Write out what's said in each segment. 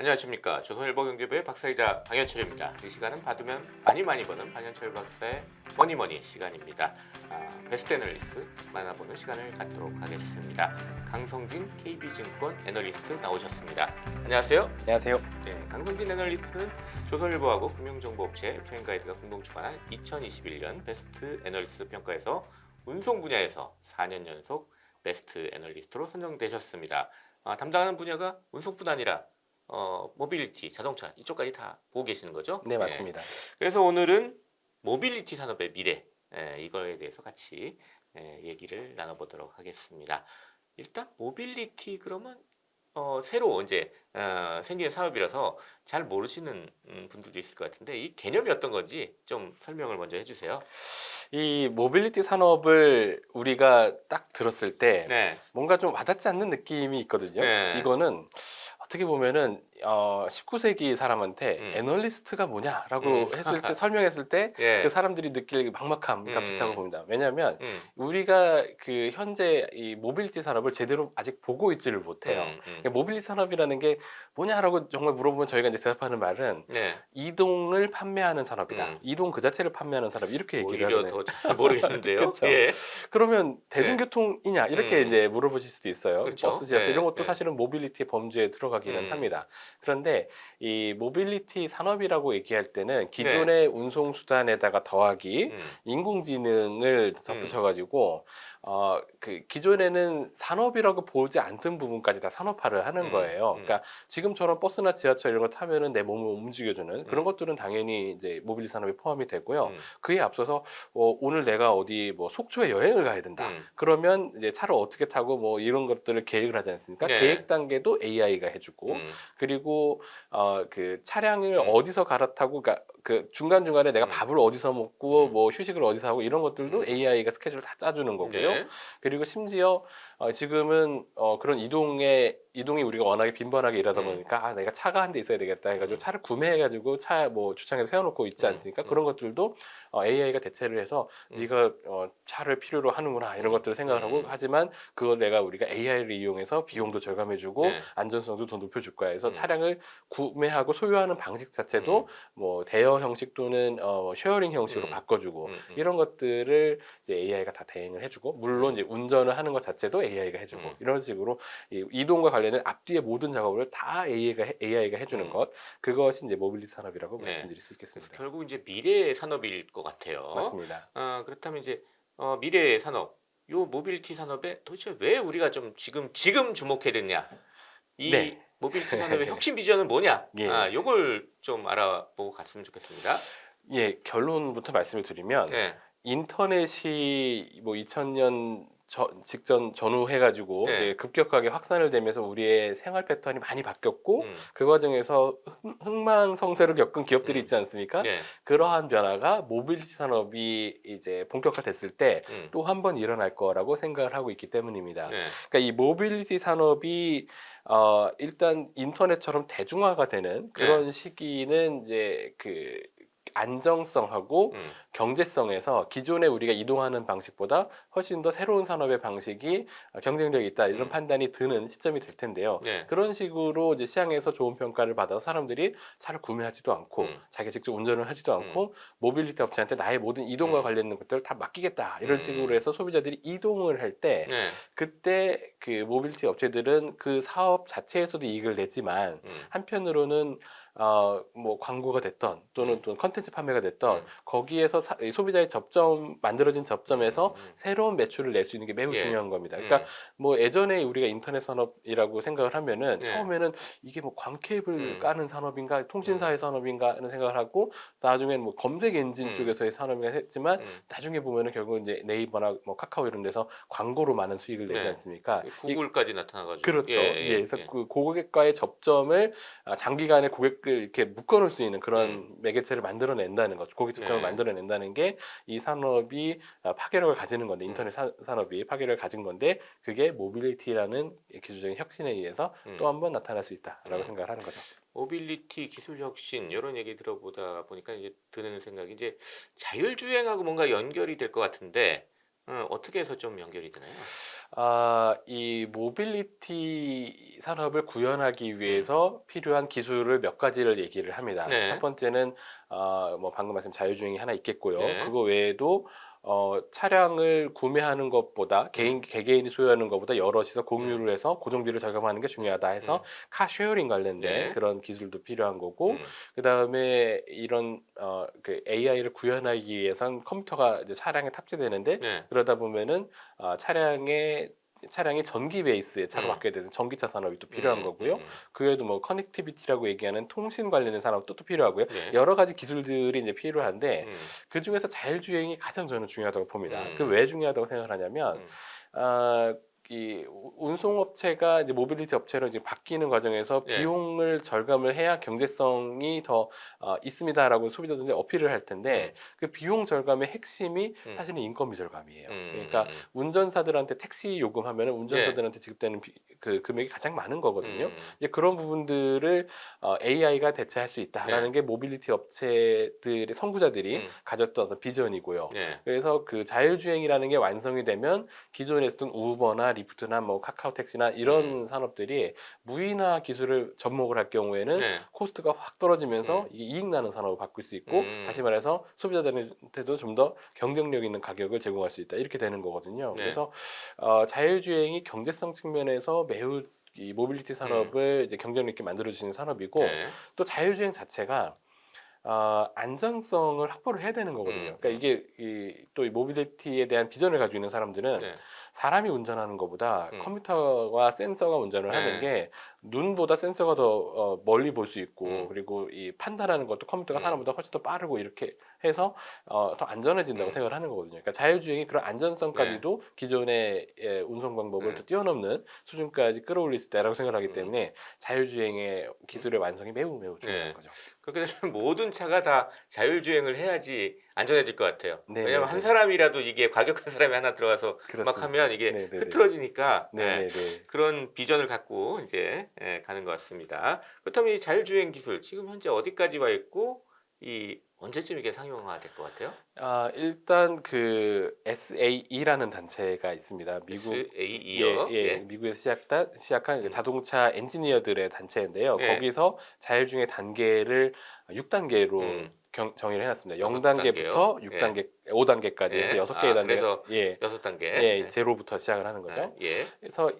안녕하십니까. 조선일보 경제부의 박사이자 방현철입니다. 이 시간은 받으면 많이 버는 방현철 박사의 머니머니 시간입니다. 베스트 애널리스트 만나보는 시간을 갖도록 하겠습니다. 강성진 KB증권 애널리스트 나오셨습니다. 안녕하세요. 안녕하세요. 네, 강성진 애널리스트는 조선일보하고 금융정보업체 FN가이드가 공동 주관한 2021년 베스트 애널리스트 평가에서 운송 분야에서 4년 연속 베스트 애널리스트로 선정되셨습니다. 담당하는 분야가 운송뿐 아니라 모빌리티, 자동차 이쪽까지 다 보고 계시는 거죠? 네, 맞습니다. 그래서 오늘은 모빌리티 산업의 미래 이거에 대해서 같이 얘기를 나눠보도록 하겠습니다. 일단 모빌리티 그러면 새로 이제 생기는 사업이라서 잘 모르시는 분들도 있을 것 같은데 이 개념이 어떤 건지 좀 설명을 먼저 해주세요. 이 모빌리티 산업을 우리가 딱 들었을 때 네, 뭔가 좀 와닿지 않는 느낌이 있거든요. 네. 이거는 어떻게 보면은 19세기 사람한테 애널리스트가 뭐냐라고 했을 때 설명했을 때 예. 그 사람들이 느낄 막막함과 비슷하고 봅니다. 왜냐하면 음, 우리가 그 현재 이 모빌리티 산업을 제대로 아직 보고 있지를 못해요. 그러니까 모빌리티 산업이라는 게 뭐냐라고 정말 물어보면 저희가 이제 대답하는 말은 네. 이동을 판매하는 산업이다. 이동 그 자체를 판매하는 산업 이렇게 얘기를 오히려 하거든요. 더 잘 모르겠는데요. 그렇죠. 예. 그러면 대중교통이냐 이렇게 이제 물어보실 수도 있어요. 그렇죠. 버스, 지하철 이런 것도 네. 사실은 모빌리티의 범주에 들어가기는 합니다. 그런데 이 모빌리티 산업이라고 얘기할 때는 기존의 운송 수단에다가 더하기 인공지능을 덧붙여가지고 그 기존에는 산업이라고 보지 않던 부분까지 다 산업화를 하는 거예요. 그러니까 지금처럼 버스나 지하철 이런 거 타면은 내 몸을 움직여주는 그런 것들은 당연히 이제 모빌리티 산업에 포함이 되고요. 그에 앞서서 오늘 내가 어디 뭐 속초에 여행을 가야 된다. 그러면 이제 차를 어떻게 타고 뭐 이런 것들을 계획을 하지 않습니까? 네. 계획 단계도 AI가 해주고 그리고 그 차량을 어디서 갈아타고 그러니까 그 중간중간에 내가 밥을 어디서 먹고 뭐 휴식을 어디서 하고 이런 것들도 AI가 스케줄을 다 짜주는 거고요. 네. 그리고 심지어 지금은 그런 이동이 우리가 워낙에 빈번하게 일하다 보니까 내가 차가 한 대 있어야 되겠다 해가지고 차를 구매해가지고 차 뭐 주차장에 세워놓고 있지 않습니까? 그런 것들도 AI가 대체를 해서 네가 차를 필요로 하는구나 이런 것들을 생각을 하고 하지만 그걸 우리가 AI를 이용해서 비용도 절감해주고 네. 안전성도 더 높여줄 거야 해서 차량을 구매하고 소유하는 방식 자체도 뭐 대여 형식 또는 쉐어링 형식으로 바꿔주고 이런 것들을 이제 AI가 다 대행을 해주고 물론 이제 운전을 하는 것 자체도 AI가 해주고 이런 식으로 이동과 관련된 앞뒤의 모든 작업을 다 AI가 해주는 것 그것이 이제 모빌리티 산업이라고 네. 말씀드릴 수 있겠습니다. 결국 이제 미래의 산업일 것 같아요. 맞습니다. 그렇다면 이제 미래의 산업, 요 모빌리티 산업에 도대체 왜 우리가 좀 지금 주목해야 되냐? 이 네. 모빌리티 산업의 혁신 비전은 뭐냐? 예. 요걸 좀 알아보고 갔으면 좋겠습니다. 예, 결론부터 말씀을 드리면 네. 인터넷이 뭐 2000년 직전 전후 해가지고 네. 급격하게 확산을 되면서 우리의 생활 패턴이 많이 바뀌었고 그 과정에서 흥망성쇠를 겪은 기업들이 있지 않습니까? 네. 그러한 변화가 모빌리티 산업이 이제 본격화됐을 때 또 한 번 일어날 거라고 생각을 하고 있기 때문입니다. 네. 그러니까 이 모빌리티 산업이 일단 인터넷처럼 대중화가 되는 그런 시기는 이제 그 안정성하고 경제성에서 기존에 우리가 이동하는 방식보다 훨씬 더 새로운 산업의 방식이 경쟁력이 있다 이런 판단이 드는 시점이 될 텐데요. 네. 그런 식으로 이제 시장에서 좋은 평가를 받아서 사람들이 차를 구매하지도 않고 자기가 직접 운전을 하지도 않고 모빌리티 업체한테 나의 모든 이동과 관련된 것들을 다 맡기겠다 이런 식으로 해서 소비자들이 이동을 할 때 네. 그때 그 모빌리티 업체들은 그 사업 자체에서도 이익을 내지만 한편으로는 뭐 광고가 됐던 또는 또 컨텐츠 판매가 됐던 거기에서 소비자의 만들어진 접점에서 새로운 매출을 낼 수 있는 게 매우 예. 중요한 겁니다. 그러니까 뭐 예전에 우리가 인터넷 산업이라고 생각을 하면은 네. 처음에는 이게 뭐 광케이블 까는 산업인가 통신사의 산업인가 하는 생각을 하고 나중엔 뭐 검색 엔진 쪽에서의 산업인가 했지만 나중에 보면은 결국 이제 네이버나 뭐 카카오 이런 데서 광고로 많은 수익을 내지 네. 않습니까? 구글까지 나타나가지고. 그렇죠. 예. 그래서 그 고객과의 접점을 장기간에 고객을 이렇게 묶어놓을 수 있는 그런 매개체를 만들어낸다는 거죠. 고객 접점을 네. 만들어낸다는 게 이 산업이 파괴력을 가지는 건데 인터넷 산업이 파괴력을 가진 건데 그게 모빌리티라는 기술적인 혁신에 의해서 또 한 번 나타날 수 있다라고 생각을 하는 거죠. 모빌리티 기술 혁신 이런 얘기 들어보다 보니까 이제 드는 생각이 이제 자율주행하고 뭔가 연결이 될 것 같은데 어떻게 해서 좀 연결이 되나요? 이 모빌리티 산업을 구현하기 위해서 필요한 기술을 몇 가지를 얘기를 합니다. 첫 네. 번째는 뭐 방금 말씀 자율주행이 하나 있겠고요. 네. 그거 외에도 차량을 구매하는 것보다 개개인이 소유하는 것보다 여럿이서 공유를 해서 고정비를 절감하는 게 중요하다 해서 카쉐어링 관련된 네. 그런 기술도 필요한 거고, 음. 그다음에 이런 그 AI를 구현하기 위해선 컴퓨터가 이제 차량에 탑재되는데, 네. 그러다 보면은 차량이 전기 베이스의 차로 바뀌어야 되는 전기차 산업이 또 필요한 거고요. 그 외에도 뭐 커넥티비티라고 얘기하는 통신 관련된 산업도 또 필요하고요. 네. 여러 가지 기술들이 이제 필요한데, 음. 그 중에서 자율주행이 가장 저는 중요하다고 봅니다. 그 음. 왜 중요하다고 생각을 하냐면, 음. 아, 이 운송업체가 이제 모빌리티 업체로 이제 바뀌는 과정에서 네. 비용을 절감을 해야 경제성이 더 있습니다라고 소비자들이 어필을 할 텐데, 그 비용 절감의 핵심이 사실은 인건비 절감이에요. 그러니까 운전사들한테 택시 요금하면 운전사들한테 지급되는 그 금액이 가장 많은 거거든요. 이제 그런 부분들을 AI가 대체할 수 있다라는 네. 게 모빌리티 업체들의 선구자들이 가졌던 어떤 비전이고요. 네. 그래서 그 자율주행이라는 게 완성이 되면 기존에 쓰던 우버나 리프트나 뭐 카카오 택시나 이런 산업들이 무인화 기술을 접목을 할 경우에는 네. 코스트가 확 떨어지면서 이게 이익 나는 산업을 바꿀 수 있고, 다시 말해서 소비자들한테도 좀 더 경쟁력 있는 가격을 제공할 수 있다, 이렇게 되는 거거든요. 네. 그래서 자율주행이 경제성 측면에서 매우 이 모빌리티 산업을 이제 경쟁력 있게 만들어주시는 산업이고, 네. 또 자율주행 자체가 안정성을 확보를 해야 되는 거거든요. 그러니까 이게 또 이 모빌리티에 대한 비전을 가지고 있는 사람들은 네. 사람이 운전하는 것보다 컴퓨터와 센서가 운전을 하는 네. 게 눈보다 센서가 더 멀리 볼 수 있고, 음. 그리고 이 판단하는 것도 컴퓨터가 음. 사람보다 훨씬 더 빠르고, 이렇게 해서 더 안전해진다고 생각을 하는 거거든요. 그러니까 자율주행이 그런 안전성까지도 기존의 운송 방법을 더 뛰어넘는 수준까지 끌어올릴 수 있다라고 생각하기 때문에 자율주행의 기술의 완성이 매우 매우 중요한 네. 거죠. 그렇게 되면 모든 차가 다 자율주행을 해야지 안전해질 것 같아요. 네네네. 왜냐면 한 사람이라도 이게 과격한 사람이 하나 들어가서 막 그렇습니다. 하면 이게 네네네. 흐트러지니까 네네네. 그런 비전을 갖고 이제 가는 것 같습니다. 그렇다면 이 자율주행 기술 지금 현재 어디까지 와 있고 이 언제쯤 이게 상용화 될 것 같아요? 일단 그 SAE라는 단체가 있습니다. SAE요. 예. 미국에서 시작한 그 자동차 엔지니어들의 단체인데요. 예. 거기서 자율주행의 단계를 6단계로 정의를 해놨습니다. 6단계요. 0단계부터 예. 6단계, 5단계까지 해서 예. 6개의 단계가, 그래서 예, 6단계. 예, 제로부터 시작을 하는 거죠. 예. 그래서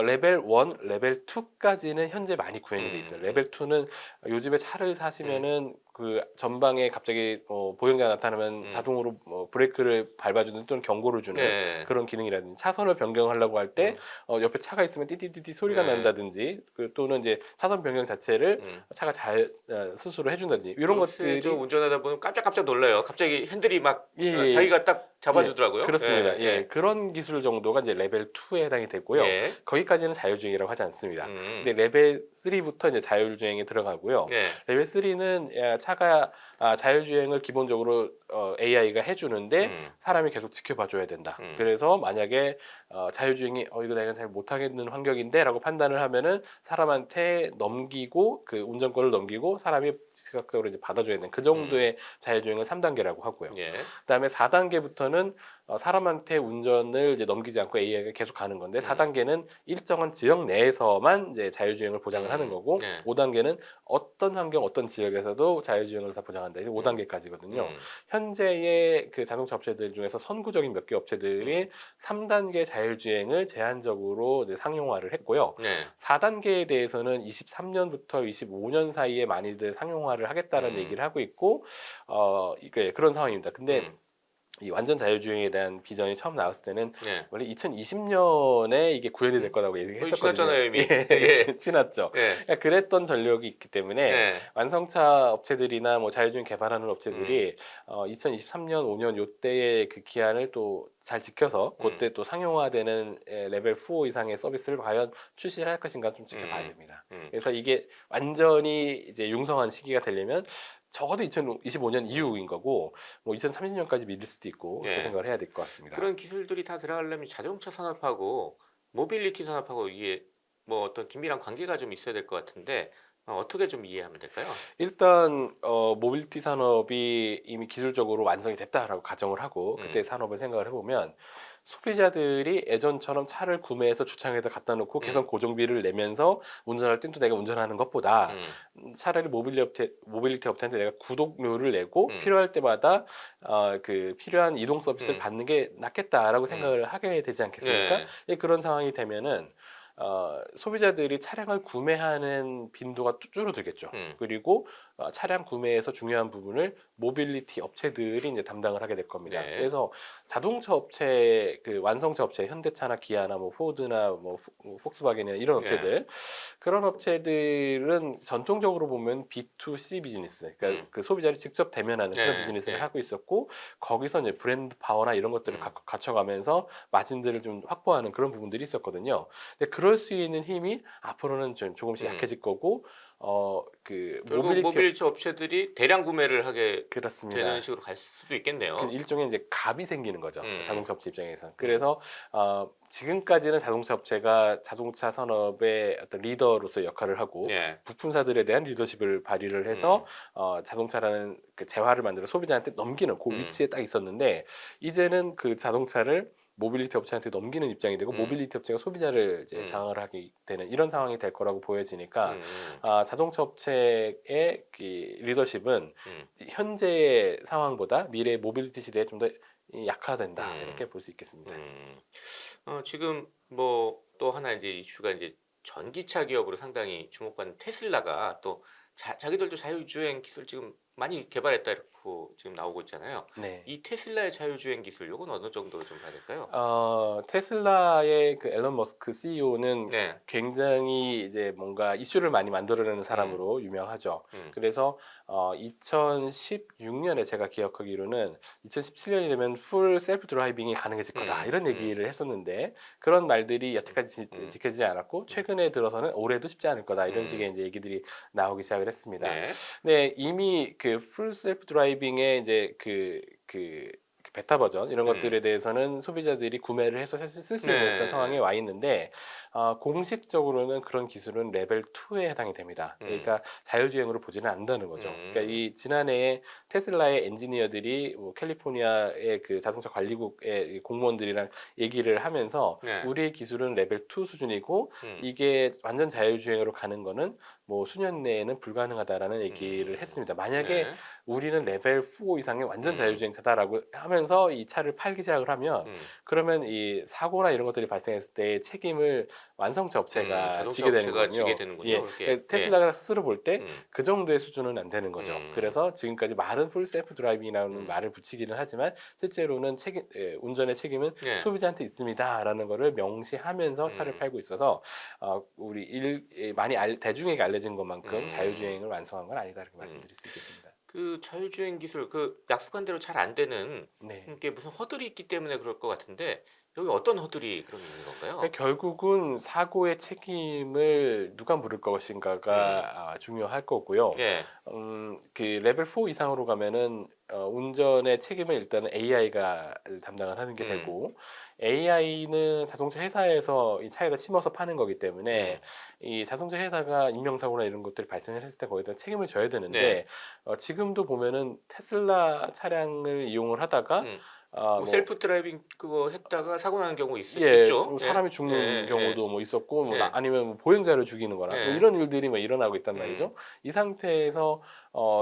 레벨 1, 레벨 2까지는 현재 많이 구현이 돼 있어요. 레벨 2는 요즘에 차를 사시면은 그 전방에 갑자기 보행자가 나타나면 자동으로 브레이크를 밟아주는 또는 경고를 주는 네. 그런 기능이라든지, 차선을 변경하려고 할 때 옆에 차가 있으면 띠띠띠띠 소리가 네. 난다든지, 또는 이제 차선 변경 자체를 차가 잘 스스로 해준다든지, 이런 것들이 저 운전하다 보면 깜짝깜짝 놀라요. 갑자기 핸들이 막 예, 자기가 딱 예, 잡아주더라고요. 그렇습니다. 예. 예, 그런 기술 정도가 이제 레벨 2에 해당이 되고요. 예. 거기까지는 자율주행이라고 하지 않습니다. 음. 근데 레벨 3부터 이제 자율주행에 들어가고요. 예. 레벨 3는 차가 자율주행을 기본적으로 AI가 해주는데 사람이 계속 지켜봐줘야 된다. 그래서 만약에 자율주행이 이거 내가 잘 못하겠는 환경인데라고 판단을 하면은 사람한테 넘기고, 그 운전권을 넘기고 사람이 즉각적으로 이제 받아줘야 되는 그 정도의 자율주행을 3단계라고 하고요. 예. 그다음에 4단계부터는 사람한테 운전을 이제 넘기지 않고 AI가 계속 가는 건데, 4단계는 일정한 지역 내에서만 이제 자율주행을 보장을 하는 거고, 네. 5단계는 어떤 환경, 어떤 지역에서도 자율주행을 다 보장한다. 이게 5단계까지거든요. 현재의 그 자동차 업체들 중에서 선구적인 몇 개 업체들이 3단계 자율주행을 제한적으로 이제 상용화를 했고요. 네. 4단계에 대해서는 23년부터 25년 사이에 많이들 상용화를 하겠다는 얘기를 하고 있고, 그런 상황입니다. 근데 이 완전 자율주행에 대한 비전이 처음 나왔을 때는 네. 원래 2020년에 이게 구현이 될 거라고 얘기했었거든요. 지났잖아요, 이미. 예, 지났죠. 예. 그러니까 그랬던 전력이 있기 때문에 네. 완성차 업체들이나 뭐 자율주행 개발하는 업체들이 2023년, 5년 요때의 그 기한을 또 잘 지켜서 그때 또 상용화되는 레벨 4 이상의 서비스를 과연 출시를 할 것인가 좀 지켜봐야 됩니다. 그래서 이게 완전히 이제 융성한 시기가 되려면 적어도 2025년 이후인 거고, 뭐 2030년까지 미룰 수도 있고, 그렇게 예. 생각을 해야 될 것 같습니다. 그런 기술들이 다 들어가려면 자동차 산업하고 모빌리티 산업하고 이게 뭐 어떤 긴밀한 관계가 좀 있어야 될 것 같은데 어떻게 좀 이해하면 될까요? 일단 모빌리티 산업이 이미 기술적으로 완성이 됐다라고 가정을 하고 그때 음. 산업을 생각을 해보면 소비자들이 예전처럼 차를 구매해서 주차장에다 갖다 놓고 계속 음. 고정비를 내면서 운전할 땐 또 내가 운전하는 것보다 음. 차라리 모빌리티 업체한테 내가 구독료를 내고 음. 필요할 때마다 그 필요한 이동 서비스를 음. 받는 게 낫겠다라고 음. 생각을 하게 되지 않겠습니까? 네. 그런 상황이 되면은 소비자들이 차량을 구매하는 빈도가 줄어들겠죠. 음. 그리고 차량 구매에서 중요한 부분을 모빌리티 업체들이 이제 담당을 하게 될 겁니다. 네. 그래서 자동차 업체 그 완성차 업체 현대차나 기아나 뭐 포드나 뭐 폭스바겐이나 이런 네. 업체들 그런 업체들은 전통적으로 보면 B2C 비즈니스 그러니까 음. 그 소비자를 직접 대면하는 그런 네. 비즈니스를 네. 하고 있었고 거기서 이제 브랜드 파워나 이런 것들을 음. 갖춰가면서 마진들을 좀 확보하는 그런 부분들이 있었거든요. 근데 그럴 수 있는 힘이 앞으로는 좀 조금씩 음. 약해질 거고 그 결국 모빌리티 모빌리티 업체들이 대량 구매를 하게 되는 그렇습니다. 식으로 갈 수도 그 있겠네요. 일종의 이제 갑이 생기는 거죠. 음. 자동차 업체 입장에서. 음. 그래서 지금까지는 자동차 업체가 자동차 산업의 어떤 리더로서의 역할을 하고 네. 부품사들에 대한 리더십을 발휘를 해서 음. 자동차라는 그 재화를 만들어 소비자한테 넘기는 그 음. 위치에 딱 있었는데 이제는 그 자동차를 모빌리티 업체한테 넘기는 입장이 되고 음. 모빌리티 업체가 소비자를 이제 음. 장악을 하게 되는 이런 상황이 될 거라고 보여지니까 음. 자동차 업체의 그 리더십은 음. 현재의 상황보다 미래 모빌리티 시대에 좀 더 약화된다 이렇게 음. 볼 수 있겠습니다. 음. 지금 뭐 또 하나 이제 이슈가 이제 전기차 기업으로 상당히 주목받는 테슬라가 또 자기들도 자율주행 기술 지금 많이 개발했다 이렇게 지금 나오고 있잖아요. 네. 이 테슬라의 자율주행 기술 요건 어느 정도로 좀 봐야 될까요? 테슬라의 그 앨런 머스크 CEO는 네. 굉장히 이제 뭔가 이슈를 많이 만들어내는 음. 사람으로 유명하죠. 음. 그래서 2016년에 제가 기억하기로는 2017년이 되면 풀 셀프 드라이빙이 가능해질 거다 이런 음. 얘기를 했었는데 그런 말들이 음. 여태까지 음. 지켜지지 않았고 음. 최근에 들어서는 올해도 쉽지 않을 거다 이런 음. 식의 이제 얘기들이 나오기 시작을 했습니다. 네. 근데 이미 그 풀 셀프 드라이빙의 이제 그 베타 버전 이런 음. 것들에 대해서는 소비자들이 구매를 해서 쓸 수 있는 그런 상황에 네. 와 있는데 공식적으로는 그런 기술은 레벨 2에 해당이 됩니다. 음. 그러니까 자율주행으로 보지는 않는다는 거죠. 그러니까 음. 이 지난해에 테슬라의 엔지니어들이 뭐 캘리포니아의 그 자동차 관리국의 이 공무원들이랑 얘기를 하면서 네. 우리의 기술은 레벨 2 수준이고 음. 이게 완전 자율주행으로 가는 거는 뭐 수년 내에는 불가능하다라는 얘기를 음. 했습니다. 만약에 네. 우리는 레벨 4 이상의 완전 음. 자율주행차다라고 하면서 이 차를 팔기 시작을 하면 음. 그러면 이 사고나 이런 것들이 발생했을 때 책임을 완성차 업체가 자동차 지게 되는 업체가 지게 거거든요. 되는군요, 예, 그렇게. 그러니까 예. 테슬라가 스스로 볼 때 음. 그 정도의 수준은 안 되는 거죠. 음. 그래서 지금까지 말은 풀 셀프 드라이빙이라는 음. 말을 붙이기는 하지만 실제로는 운전의 책임은 예. 소비자한테 있습니다라는 거를 명시하면서 차를 음. 팔고 있어서 많이 대중에게 알려진 것만큼 음. 자율주행을 완성한 건 아니다 이렇게 음. 말씀드릴 수 있겠습니다. 그 자율주행 기술 약속한 대로 잘 안 되는 네. 게 무슨 허들이 있기 때문에 그럴 것 같은데 여기 어떤 허들이 그럼 있는 건가요? 결국은 사고의 책임을 누가 물을 음. 것인가가 중요할 거고요. 예. 그 레벨 4 이상으로 가면은 운전의 책임을 일단은 AI가 담당을 하는 게 음. 되고 AI는 자동차 회사에서 이 차에다 심어서 파는 거기 때문에 음. 이 자동차 회사가 인명사고나 이런 것들이 발생을 했을 때 거기다 책임을 져야 네. 되는데 지금도 보면은 테슬라 차량을 이용을 하다가 음. 아, 뭐 뭐 셀프 드라이빙 그거 했다가 사고 나는 경우 예, 있죠. 예. 사람이 죽는 예예예. 경우도 뭐 있었고, 예. 예. 아니면 뭐 보행자를 죽이는 거나, 뭐 예. 이런 일들이 뭐 일어나고 있단 음. 말이죠. 이 상태에서,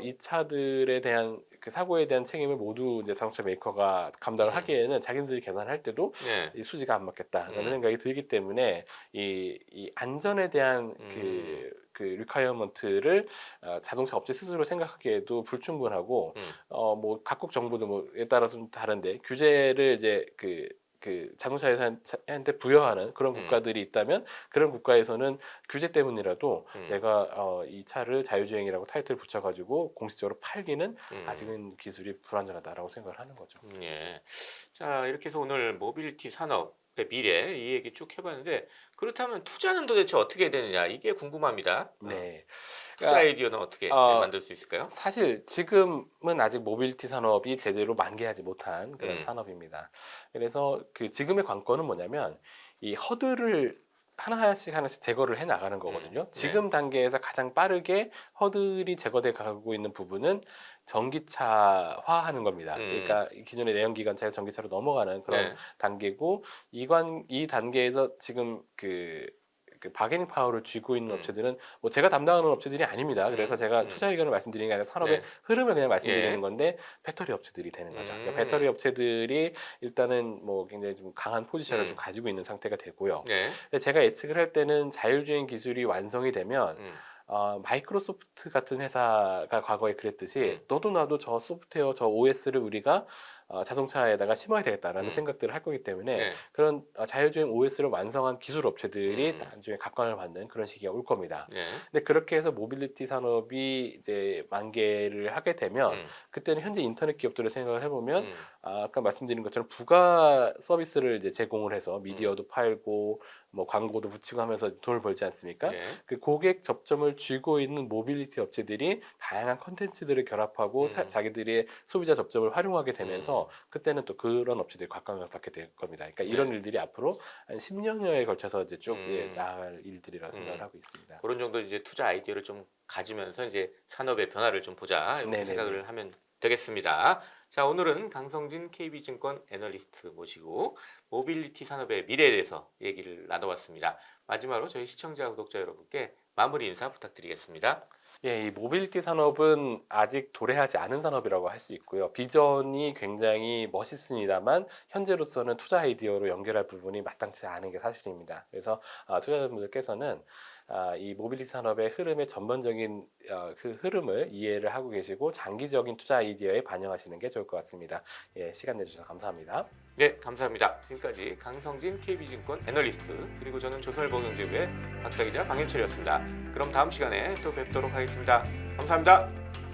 이 차들에 대한 그 사고에 대한 책임을 모두 이제 자동차 메이커가 감당을 음. 하기에는 자기들이 계산할 때도 네. 이 수지가 안 맞겠다라는 음. 생각이 들기 때문에 이 안전에 대한 음. 그 리콰이어먼트를 자동차 업체 스스로 생각하기에도 불충분하고 음. 뭐 각국 정부도 뭐에 따라서 좀 다른데 규제를 이제 그 자동차 회사한테 부여하는 그런 음. 국가들이 있다면 그런 국가에서는 규제 때문이라도 음. 내가 이 차를 자율주행이라고 타이틀 붙여가지고 공식적으로 팔기는 음. 아직은 기술이 불안전하다라고 생각을 하는 거죠. 예. 자, 이렇게 해서 오늘 모빌리티 산업의 미래 이 얘기 쭉 해봤는데 그렇다면 투자는 도대체 어떻게 해야 되느냐 이게 궁금합니다. 네. 투자 그러니까 아이디어는 어떻게 어, 만들 수 있을까요? 사실 지금은 아직 모빌리티 산업이 제대로 만개하지 못한 그런 음. 산업입니다. 그래서 그 지금의 관건은 뭐냐면 이 허들을 하나씩 제거를 해 나가는 거거든요. 지금 단계에서 가장 빠르게 허들이 제거돼 가고 있는 부분은 전기차화하는 겁니다. 그러니까 기존의 내연기관차에서 전기차로 넘어가는 그런 네. 단계고 이 단계에서 지금 그 바게닝 파워를 쥐고 있는 업체들은 뭐 제가 담당하는 업체들이 아닙니다. 그래서 제가 투자 의견을 말씀드리는 게 아니라 산업의 네. 흐름을 그냥 말씀드리는 예. 건데 배터리 업체들이 되는 거죠. 그러니까 배터리 업체들이 일단은 뭐 굉장히 좀 강한 포지션을 좀 가지고 있는 상태가 되고요. 네. 근데 제가 예측을 할 때는 자율주행 기술이 완성이 되면 음. 마이크로소프트 같은 회사가 과거에 그랬듯이 너도 나도 저 소프트웨어, 저 OS를 우리가 자동차에다가 심어야 되겠다라는 생각들을 할 거기 때문에 네. 그런 자율주행 OS를 완성한 기술 업체들이 나중에 각광을 받는 그런 시기가 올 겁니다. 네. 근데 그렇게 해서 모빌리티 산업이 이제 만개를 하게 되면 그때는 현재 인터넷 기업들을 생각을 해보면 아까 말씀드린 것처럼 부가 서비스를 이제 제공을 해서 미디어도 팔고 뭐 광고도 붙이고 하면서 돈을 벌지 않습니까? 네. 그 고객 접점을 쥐고 있는 모빌리티 업체들이 다양한 컨텐츠들을 결합하고 자기들의 소비자 접점을 활용하게 되면서 그때는 또 그런 업체들이 각광을 받게 될 겁니다. 그러니까 이런 일들이 앞으로 한 10년여에 걸쳐서 이제 쭉 나아갈 일들이라고 생각을 하고 있습니다. 그런 정도 이제 투자 아이디어를 좀 가지면서 이제 산업의 변화를 좀 보자 이렇게 네네네. 생각을 하면 되겠습니다. 자, 오늘은 강성진 KB증권 애널리스트 모시고 모빌리티 산업의 미래에 대해서 얘기를 나눠봤습니다. 마지막으로 저희 시청자 구독자 여러분께 마무리 인사 부탁드리겠습니다. 예, 이 모빌리티 산업은 아직 도래하지 않은 산업이라고 할 수 있고요. 비전이 굉장히 멋있습니다만 현재로서는 투자 아이디어로 연결할 부분이 마땅치 않은 게 사실입니다. 그래서 투자자분들께서는 이 모빌리티 산업의 흐름의 전반적인 그 흐름을 이해를 하고 계시고 장기적인 투자 아이디어에 반영하시는 게 좋을 것 같습니다. 예, 시간 내주셔서 감사합니다. 네, 감사합니다. 지금까지 강성진 KB증권 애널리스트 그리고 저는 조선일보경제부의 박사기자 방윤철이었습니다. 그럼 다음 시간에 또 뵙도록 하겠습니다. 감사합니다.